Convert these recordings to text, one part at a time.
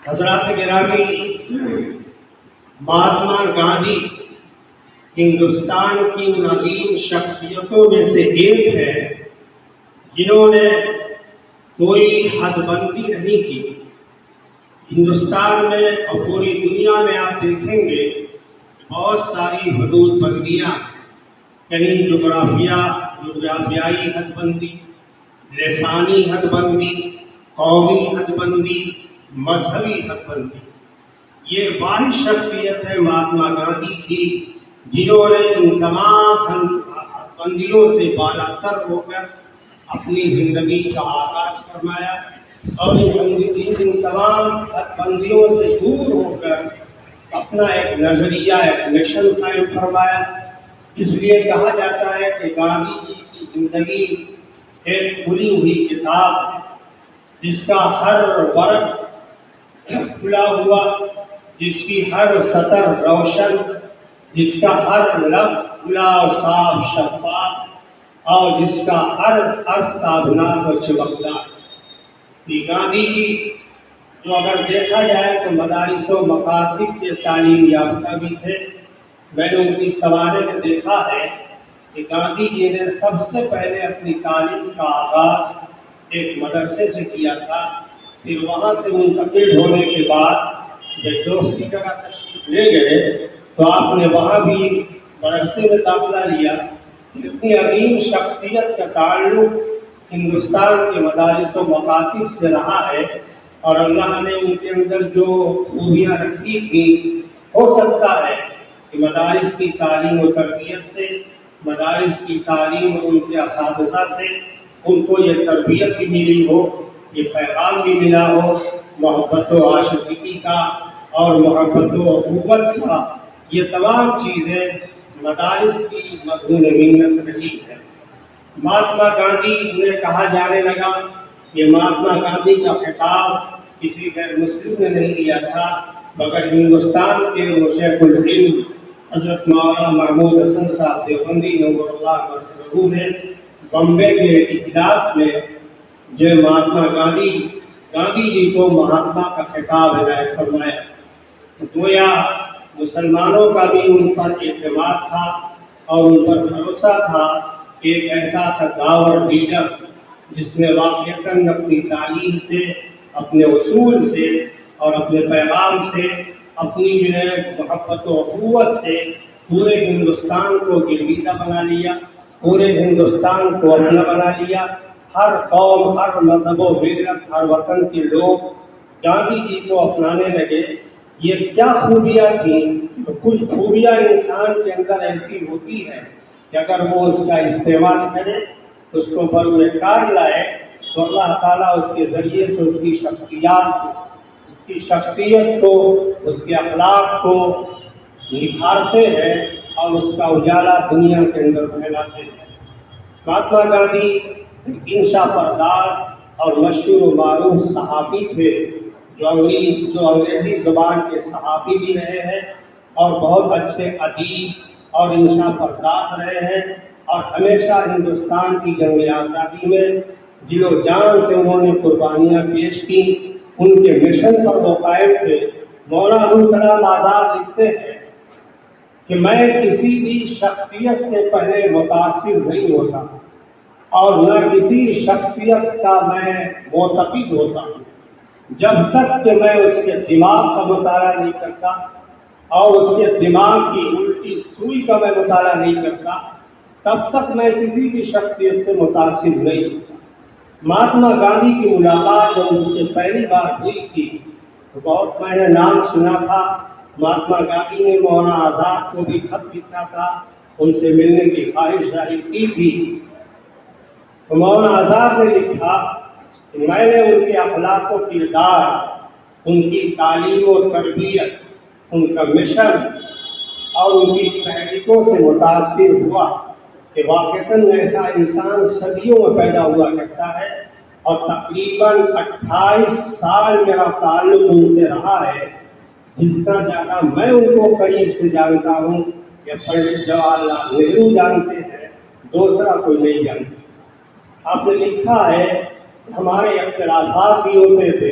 حضرات گرامی، مہاتما گاندھی ہندوستان کی ان عظیم شخصیتوں میں سے ایک ہے جنہوں نے کوئی حد بندی نہیں کی۔ ہندوستان میں اور پوری دنیا میں آپ دیکھیں گے بہت ساری حدود بندیاں، کہیں جغرافیائی حد بندی، لسانی حد بندی، قومی حد بندی، مذہبی حد بندی۔ یہ واحد شخصیت ہے مہاتما گاندھی کی جنہوں نے ان تمام حد بندیوں سے بالا تر ہو کر اپنی زندگی کا آغاز فرمایا اور ان تمام حد بندیوں سے دور ہو کر اپنا ایک نظریہ، ایک مشن قائم فرمایا۔ اس لیے کہا جاتا ہے کہ گاندھی جی کی زندگی ایک کھلی ہوئی کتاب ہے جس کا ہر ورق کھلا ہوا، جس کی ہر سطر روشن، جس کا ہر لفظ کھلا اور صاف شفاف اور جس کا ہر حرف تابناک اور چمکدار۔ گاندھی جی جو اگر دیکھا جائے تو مدارس و مکاتب کے تعلیم یافتہ بھی تھے۔ میں نے ان کی سوارے میں دیکھا ہے کہ گاندھی جی نے سب سے پہلے اپنی تعلیم کا آغاز ایک مدرسے سے کیا تھا، پھر وہاں سے منتقل ہونے کے بعد جب دوسری جگہ تشریف لے گئے تو آپ نے وہاں بھی مدرسے میں داخلہ لیا۔ اتنی عظیم شخصیت کا تعلق ہندوستان کے مدارس و مکاتب سے رہا ہے اور اللہ نے ان کے اندر جو خوبیاں رکھی تھی، ہو سکتا ہے کہ مدارس کی تعلیم و تربیت سے، مدارس کی تعلیم اور ان کے اساتذہ سے ان کو یہ تربیت بھی ملی ہو، یہ پیغام بھی ملا ہو محبت و عاشقی کا اور محبت و اخوت کا۔ یہ تمام چیزیں مدارس کی مضمون منت رہی ہے۔ مہاتما گاندھی انہیں کہا جانے لگا، یہ مہاتما گاندھی کا خطاب کسی غیر مسلم نے نہیں دیا تھا مگر ہندوستان کے شیخ العلم حضرت مولانا محمود حسن صاحب دیوبندی نور اللہ مرکزہ نے بمبے کے اجلاس میں جو مہاتما گاندھی جی کو مہاتما کا خطاب عنایت فرمایا۔ گویا مسلمانوں کا بھی ان پر اعتماد تھا اور ان پر بھروسہ تھا کہ ایک ایسا قداور لیڈر جس نے واقعتاً اپنی تعلیم سے، اپنے اصول سے اور اپنے پیغام سے، اپنی جو ہے محبت و اخوت سے پورے ہندوستان کو گرویدہ بنا لیا، پورے ہندوستان کو اپنا بنا لیا۔ ہر قوم، ہر مذہب و ملت، ہر وطن کے لوگ گاندھی جی کو اپنانے لگے۔ یہ کیا خوبیاں تھیں؟ تو کچھ خوبیاں انسان کے اندر ایسی ہوتی ہے کہ اگر وہ اس کا استعمال کرے، اس کو بروئے کار لائے تو اللہ تعالیٰ اس کے ذریعے سے اس کی شخصیت کو، اس کے اخلاق کو نکھارتے ہیں اور اس کا اجالا دنیا کے اندر پھیلاتے ہیں۔ مہاتما گاندھی انشا پرداز اور مشہور و معروف صحافی تھے جو انگریزی زبان کے صحافی بھی رہے ہیں اور بہت اچھے ادیب اور انشا پرداز رہے ہیں اور ہمیشہ ہندوستان کی جنگ آزادی میں دل و جان سے انہوں نے قربانیاں پیش کی۔ ان کے مشن پر وہ قائم تھے۔ مولانا ابوالکلام آزاد لکھتے ہیں کہ میں کسی بھی شخصیت سے پہلے متاثر نہیں ہوتا اور نہ کسی شخصیت کا میں معتقد ہوتا ہوں جب تک کہ میں اس کے دماغ کا مطالعہ نہیں کرتا اور اس کے دماغ کی الٹی سوئی کا میں مطالعہ نہیں کرتا، تب تک میں کسی بھی شخصیت سے متاثر نہیں ہوتا۔ مہاتما گاندھی کی ملاقات جب ان سے پہلی بار ہوئی تھی تو بہت میں نے نام سنا تھا۔ مہاتما گاندھی نے مولانا آزاد کو بھی خط لکھا تھا، ان سے ملنے کی خواہش ظاہر کی تھی۔ تو مولانا آزاد نے لکھا کہ میں نے ان کے اخلاق و کردار، ان کی تعلیم و تربیت، ان کا مشن اور ان کی تحریکوں سے متاثر ہوا کہ واقعتاً ایسا انسان صدیوں میں پیدا ہوا کرتا ہے اور تقریباً 28 سال میرا تعلق ان سے رہا ہے، جس کا زیادہ میں ان کو قریب سے جانتا ہوں یا پنڈت جواہر لال نہرو جانتے ہیں، دوسرا کوئی نہیں جانتا۔ آپ نے لکھا ہے ہمارے اختلافات بھی ہوتے تھے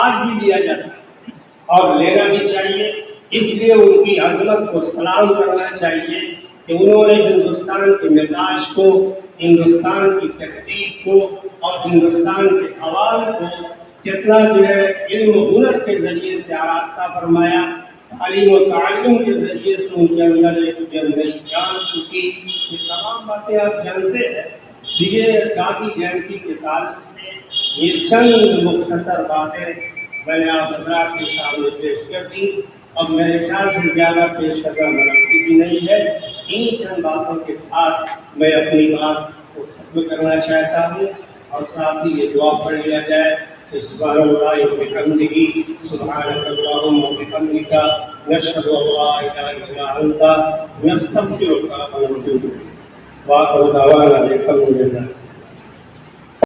آج بھی لیا جاتا ہے اور لینا بھی چاہیے. اس لیے ان کی عظمت کو سلام کرنا چاہیے کہ انہوں نے ہندوستان کے مزاج کو، ہندوستان کی تہذیب کو اور ہندوستان کے عوام کو کتنا علم و ہنر کے ذریعے سے آراستہ فرمایا، تعلیم و تعلیم کے ذریعے سے ان کے اندر ایک نئی جان چکی. یہ تمام باتیں آپ جانتے ہیں. یہ گاندھی جینتی کے تعلق سے یہ چند مختصر باتیں میں نے آپ حضرات کے سامنے پیش کر دی. اب میرے خیال سے زیادہ پیش کرنا مناسب بھی نہیں ہے. انہیں چند باتوں کے ساتھ میں اپنی بات کو ختم کرنا چاہتا ہوں اور ساتھ ہی یہ دعا پڑھ لیا جائے کہ سبحان اللہ وبحمدہ سبحانک اللہم وبحمدک نشہد ان لا الہ الا انت نستغفرک ونتوب الیک. وآخر دعوانا الحمد للہ.